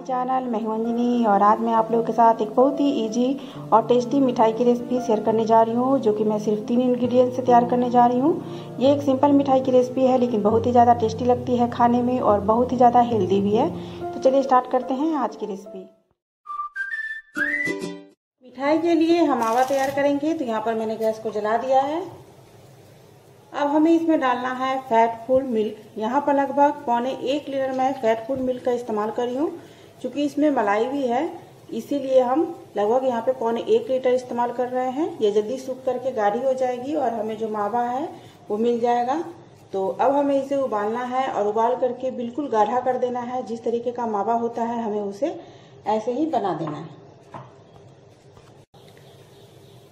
Channel मैं हूं अंजनी और आज मैं आप लोगों के साथ एक बहुत ही इजी और टेस्टी मिठाई की रेसिपी शेयर करने जा रही हूं, जो कि मैं सिर्फ 3 इंग्रेडिएंट से तैयार करने जा रही हूं। ये एक सिंपल मिठाई की रेसिपी है, लेकिन बहुत ही ज़्यादा टेस्टी लगती है खाने में और बहुत ही ज़्यादा हेल्दी भी है। तो चलिए स्टार्ट करते हैं आज की रेसिपी। मिठाई के लिए हम मावा तैयार करेंगे, तो यहाँ पर मैंने गैस को जला दिया है। अब हमें इसमें डालना है फैटफुल मिल्क। यहाँ पर लगभग 1.25 लीटर मैं फैटफुल मिल्क का इस्तेमाल कर रही हूँ। क्योंकि इसमें मलाई भी है, इसीलिए हम लगभग यहाँ पे 1.25 लीटर इस्तेमाल कर रहे हैं। ये जल्दी सूख करके गाढ़ी हो जाएगी और हमें जो मावा है वो मिल जाएगा। तो अब हमें इसे उबालना है और उबाल करके बिल्कुल गाढ़ा कर देना है। जिस तरीके का मावा होता है हमें उसे ऐसे ही बना देना है।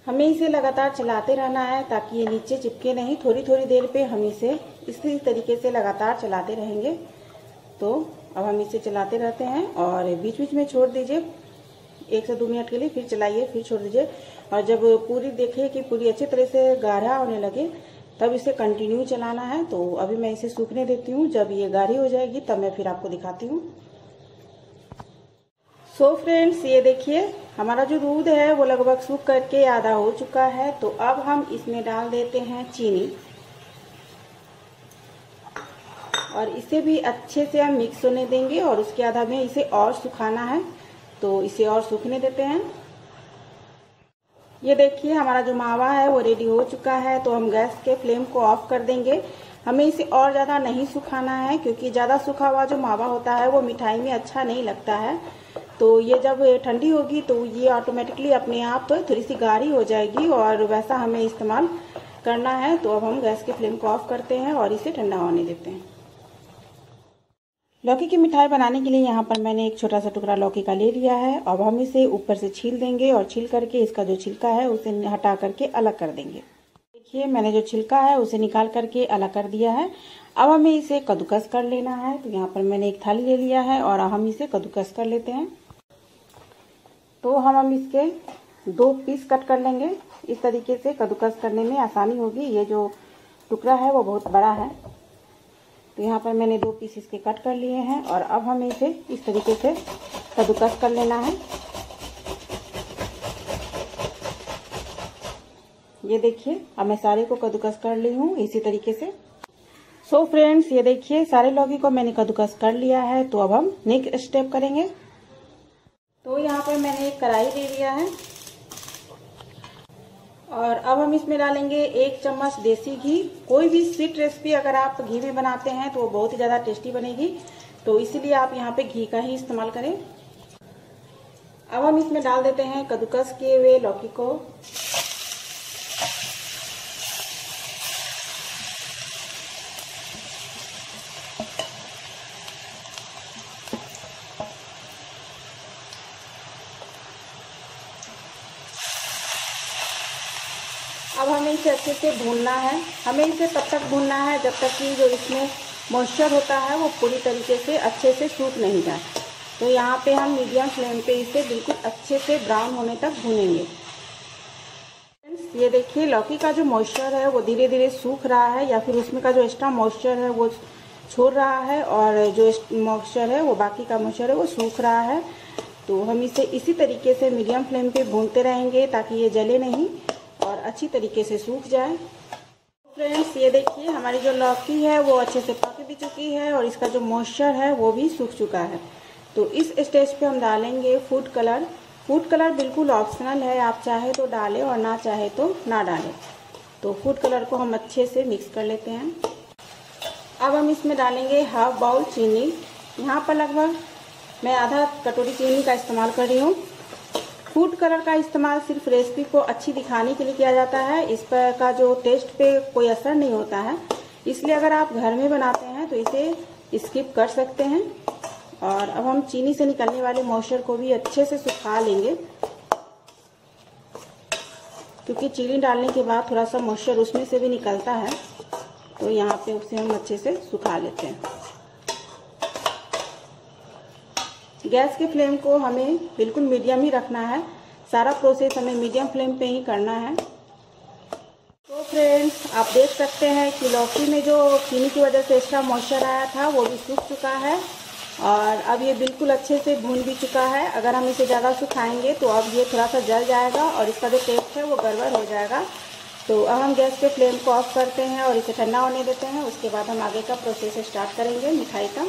हमें इसे लगातार चलाते रहना है ताकि ये नीचे चिपके नहीं। थोड़ी थोड़ी देर पे हम इसे इसी तरीके से लगातार चलाते रहेंगे। तो अब हम इसे चलाते रहते हैं और बीच बीच में छोड़ दीजिए 1 से 2 मिनट के लिए, फिर चलाइए, फिर छोड़ दीजिए। और जब पूरी देखिए कि पूरी अच्छी तरह से गाढ़ा होने लगे तब इसे कंटिन्यू चलाना है। तो अभी मैं इसे सूखने देती हूँ। जब ये गाढ़ी हो जाएगी तब मैं फिर आपको दिखाती हूँ। सो फ्रेंड्स, ये देखिए हमारा जो दूध है वो लगभग सूख करके आधा हो चुका है। तो अब हम इसमें डाल देते हैं चीनी और इसे भी अच्छे से हम मिक्स होने देंगे। और उसके बाद हमें इसे और सुखाना है, तो इसे और सूखने देते हैं। ये देखिए हमारा जो मावा है वो रेडी हो चुका है। तो हम गैस के फ्लेम को ऑफ कर देंगे। हमें इसे और ज़्यादा नहीं सुखाना है, क्योंकि ज़्यादा सूखा हुआ जो मावा होता है वो मिठाई में अच्छा नहीं लगता है। तो ये जब ठंडी होगी तो ये ऑटोमेटिकली अपने आप थोड़ी सी गाढ़ी हो जाएगी और वैसा हमें इस्तेमाल करना है। तो अब हम गैस के फ्लेम को ऑफ करते हैं और इसे ठंडा होने देते हैं। लौकी की मिठाई बनाने के लिए यहाँ पर मैंने एक छोटा सा टुकड़ा लौकी का ले लिया है। अब हम इसे ऊपर से छील देंगे और छील करके इसका जो छिलका है उसे हटा करके अलग कर देंगे। देखिए मैंने जो छिलका है उसे निकाल करके अलग कर दिया है। अब हमें इसे कद्दूकस कर लेना है। तो यहाँ पर मैंने एक थाली ले लिया है और हम इसे कद्दूकस कर लेते हैं। तो हम इसके 2 पीस कट कर लेंगे। इस तरीके से कद्दूकस करने में आसानी होगी। ये जो टुकड़ा है वो बहुत बड़ा है। तो यहाँ पर मैंने 2 पीस इसके कट कर लिए हैं और अब हमें इसे इस तरीके से कद्दूकस कर लेना है। ये देखिए अब मैं सारे को कद्दूकस कर ली हूँ इसी तरीके से। सो फ्रेंड्स, ये देखिए सारे लौकी को मैंने कद्दूकस कर लिया है। तो अब हम नेक्स्ट स्टेप करेंगे। तो यहाँ पर मैंने एक कढ़ाई ले लिया है और अब हम इसमें डालेंगे 1 चम्मच देसी घी। कोई भी स्वीट रेसिपी अगर आप घी में बनाते हैं तो वो बहुत ही ज़्यादा टेस्टी बनेगी, तो इसीलिए आप यहाँ पे घी का ही इस्तेमाल करें। अब हम इसमें डाल देते हैं कद्दूकस किए हुए लौकी को। अब हमें इसे अच्छे से भूनना है। हमें इसे तब तक भूनना है जब तक कि जो इसमें मॉइस्चर होता है वो पूरी तरीके से अच्छे से सूख नहीं जाए। तो यहाँ पे हम मीडियम फ्लेम पे इसे बिल्कुल अच्छे से ब्राउन होने तक भूनेंगे। फ्रेंड्स, ये देखिए लौकी का जो मॉइस्चर है वो धीरे धीरे सूख रहा है, या फिर उसमें का जो एक्स्ट्रा मॉइस्चर है वो छोड़ रहा है और जो मॉइस्चर है वो बाकी का मॉइस्चर है वो सूख रहा है। तो हम इसे इसी तरीके से मीडियम फ्लेम पे भूनते रहेंगे ताकि ये जले नहीं और अच्छी तरीके से सूख जाए। फ्रेंड्स, ये देखिए हमारी जो लौकी है वो अच्छे से पक भी चुकी है और इसका जो मॉइस्चर है वो भी सूख चुका है। तो इस स्टेज पे हम डालेंगे फूड कलर। फूड कलर बिल्कुल ऑप्शनल है, आप चाहे तो डालें और ना चाहे तो ना डालें। तो फूड कलर को हम अच्छे से मिक्स कर लेते हैं। अब हम इसमें डालेंगे हाफ बाउल चीनी। यहाँ पर लगभग मैं आधा कटोरी चीनी का इस्तेमाल कर रही हूँ। फूड कलर का इस्तेमाल सिर्फ रेसिपी को अच्छी दिखाने के लिए किया जाता है। इस पर का जो टेस्ट पे कोई असर नहीं होता है, इसलिए अगर आप घर में बनाते हैं तो इसे स्किप कर सकते हैं। और अब हम चीनी से निकलने वाले मॉइस्चर को भी अच्छे से सुखा लेंगे, क्योंकि चीनी डालने के बाद थोड़ा सा मॉइस्चर उसमें से भी निकलता है। तो यहाँ पे उसे हम अच्छे से सुखा लेते हैं। गैस के फ्लेम को हमें बिल्कुल मीडियम ही रखना है। सारा प्रोसेस हमें मीडियम फ्लेम पे ही करना है। तो फ्रेंड्स, आप देख सकते हैं कि लौकी में जो चीनी की वजह से एक्स्ट्रा मॉइस्चर आया था वो भी सूख चुका है। और अब ये बिल्कुल अच्छे से भून भी चुका है। अगर हम इसे ज़्यादा सुखाएंगे तो अब ये थोड़ा सा जल जाएगा और इसका जो टेस्ट है वो गड़बड़ हो जाएगा। तो अब हम गैस के फ्लेम को ऑफ करते हैं और इसे ठंडा होने देते हैं। उसके बाद हम आगे का प्रोसेस स्टार्ट करेंगे मिठाई का।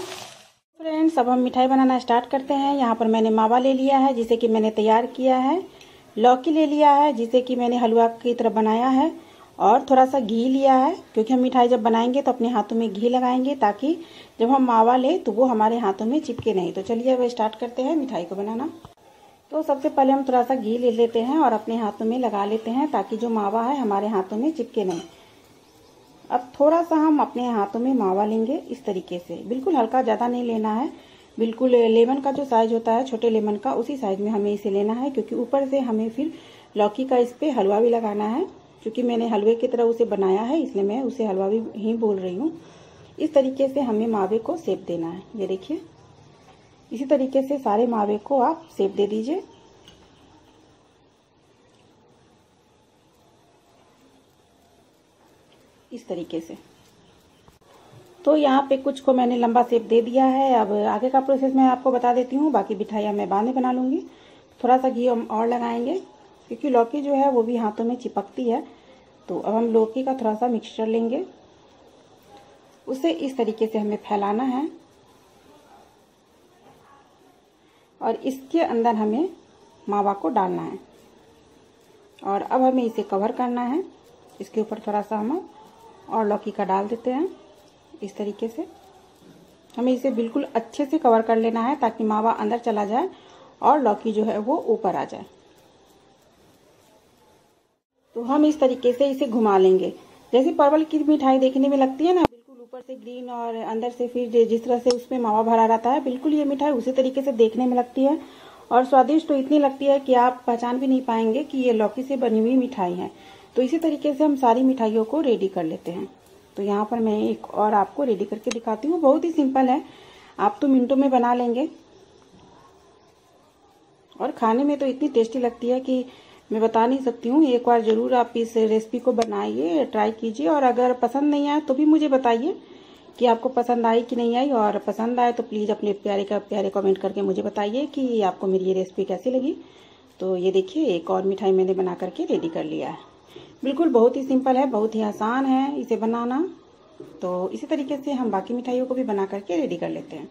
फ्रेंड्स, अब हम मिठाई बनाना स्टार्ट करते हैं। यहाँ पर मैंने मावा ले लिया है जिसे कि मैंने तैयार किया है, लौकी ले लिया है जिसे कि मैंने हलवा की तरह बनाया है, और थोड़ा सा घी लिया है क्योंकि हम मिठाई जब बनाएंगे तो अपने हाथों में घी लगाएंगे ताकि जब हम मावा लें तो वो हमारे हाथों में चिपके नहीं। तो चलिए अब स्टार्ट करते हैं मिठाई को बनाना। तो सबसे पहले हम थोड़ा सा घी ले लेते हैं और अपने हाथों में लगा लेते हैं ताकि जो मावा है हमारे हाथों में चिपके नहीं। अब थोड़ा सा हम अपने हाथों में मावा लेंगे इस तरीके से, बिल्कुल हल्का, ज़्यादा नहीं लेना है। बिल्कुल लेमन का जो साइज होता है, छोटे लेमन का, उसी साइज में हमें इसे लेना है क्योंकि ऊपर से हमें फिर लौकी का इस पर हलवा भी लगाना है। क्योंकि मैंने हलवे की तरह उसे बनाया है इसलिए मैं उसे हलवा भी ही बोल रही हूँ। इस तरीके से हमें मावे को शेप देना है। ये देखिए, इसी तरीके से सारे मावे को आप शेप दे दीजिए। इस तरीके से। तो यहाँ पे कुछ को मैंने लंबा शेप दे दिया है। अब आगे का प्रोसेस मैं आपको बता देती हूँ, बाकी मिठाइयाँ मैं बाद में बना लूँगी। थोड़ा सा घी हम और लगाएंगे क्योंकि लौकी जो है वो भी हाथों में चिपकती है। तो अब हम लौकी का थोड़ा सा मिक्सचर लेंगे, उसे इस तरीके से हमें फैलाना है और इसके अंदर हमें मावा को डालना है। और अब हमें इसे कवर करना है। इसके ऊपर थोड़ा सा हम और लौकी का डाल देते हैं। इस तरीके से हमें इसे बिल्कुल अच्छे से कवर कर लेना है ताकि मावा अंदर चला जाए और लौकी जो है वो ऊपर आ जाए। तो हम इस तरीके से इसे घुमा लेंगे। जैसे परवल की मिठाई देखने में लगती है ना, बिल्कुल ऊपर से ग्रीन और अंदर से फिर जिस तरह से उसमें मावा भरा रहता है, बिल्कुल ये मिठाई उसी तरीके से देखने में लगती है और स्वादिष्ट तो इतनी लगती है कि आप पहचान भी नहीं पाएंगे कि ये लौकी से बनी हुई मिठाई है। तो इसी तरीके से हम सारी मिठाइयों को रेडी कर लेते हैं। तो यहाँ पर मैं एक और आपको रेडी करके दिखाती हूँ। बहुत ही सिंपल है, आप तो मिनटों में बना लेंगे और खाने में तो इतनी टेस्टी लगती है कि मैं बता नहीं सकती हूँ। एक बार ज़रूर आप इस रेसिपी को बनाइए, ट्राई कीजिए, और अगर पसंद नहीं आए तो भी मुझे बताइए कि आपको पसंद आई कि नहीं आई। और पसंद आए तो प्लीज़ अपने प्यारे कमेंट करके मुझे बताइए कि आपको मेरी ये रेसिपी कैसी लगी। तो ये देखिए, एक और मिठाई मैंने बना करके रेडी कर लिया है। बिल्कुल बहुत ही सिंपल है, बहुत ही आसान है इसे बनाना। तो इसी तरीके से हम बाकी मिठाइयों को भी बना करके रेडी कर लेते हैं।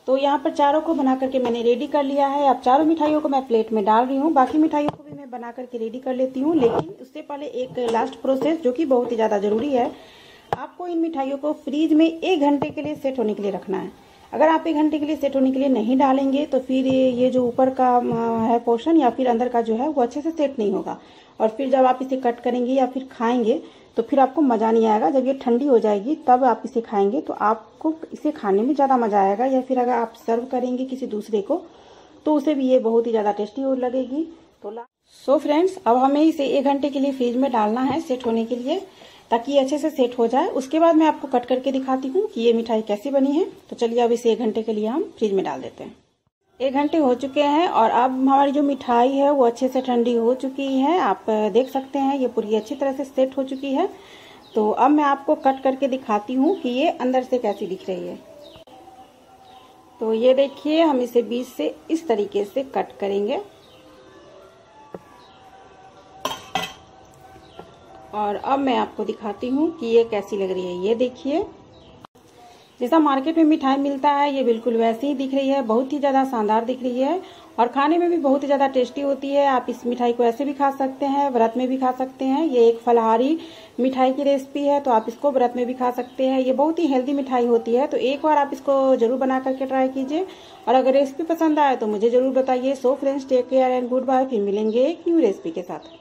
तो यहाँ पर चारों को बना करके मैंने रेडी कर लिया है। अब चारों मिठाइयों को मैं प्लेट में डाल रही हूँ। बाकी मिठाइयों को भी मैं बना करके रेडी कर लेती हूँ, लेकिन उससे पहले एक लास्ट प्रोसेस जो कि बहुत ही ज़्यादा ज़रूरी है। आपको इन मिठाइयों को फ्रीज में 1 घंटे के लिए सेट होने के लिए रखना है। अगर आप 1 घंटे के लिए सेट होने के लिए नहीं डालेंगे तो फिर ये जो ऊपर का है पोर्शन या फिर अंदर का जो है वो अच्छे से सेट नहीं होगा, और फिर जब आप इसे कट करेंगे या फिर खाएंगे तो फिर आपको मज़ा नहीं आएगा। जब ये ठंडी हो जाएगी तब आप इसे खाएंगे तो आपको इसे खाने में ज़्यादा मज़ा आएगा, या फिर अगर आप सर्व करेंगे किसी दूसरे को तो उसे भी ये बहुत ही ज़्यादा टेस्टी और लगेगी। तो सो फ्रेंड्स, अब हमें इसे 1 घंटे के लिए फ्रिज में डालना है सेट होने के लिए, ताकि ये अच्छे से सेट हो जाए। उसके बाद मैं आपको कट करके दिखाती हूँ कि ये मिठाई कैसी बनी है। तो चलिए अब इसे 1 घंटे के लिए हम फ्रिज में डाल देते हैं। 1 घंटे हो चुके हैं और अब हमारी जो मिठाई है वो अच्छे से ठंडी हो चुकी है। आप देख सकते हैं ये पूरी अच्छी तरह से सेट हो चुकी है। तो अब मैं आपको कट करके दिखाती हूँ कि ये अंदर से कैसी दिख रही है। तो ये देखिए, हम इसे बीच से इस तरीके से कट करेंगे और अब मैं आपको दिखाती हूँ कि ये कैसी लग रही है। ये देखिए, जैसा मार्केट में मिठाई मिलता है ये बिल्कुल वैसी ही दिख रही है। बहुत ही ज़्यादा शानदार दिख रही है और खाने में भी बहुत ही ज़्यादा टेस्टी होती है। आप इस मिठाई को ऐसे भी खा सकते हैं, व्रत में भी खा सकते हैं। ये एक फलाहारी मिठाई की रेसिपी है, तो आप इसको व्रत में भी खा सकते हैं। ये बहुत ही हेल्दी मिठाई होती है, तो एक बार आप इसको जरूर बना करके ट्राई कीजिए। और अगर रेसिपी पसंद आए तो मुझे जरूर बताइए। So friends, take care and goodbye. फिर मिलेंगे एक न्यू रेसिपी के साथ।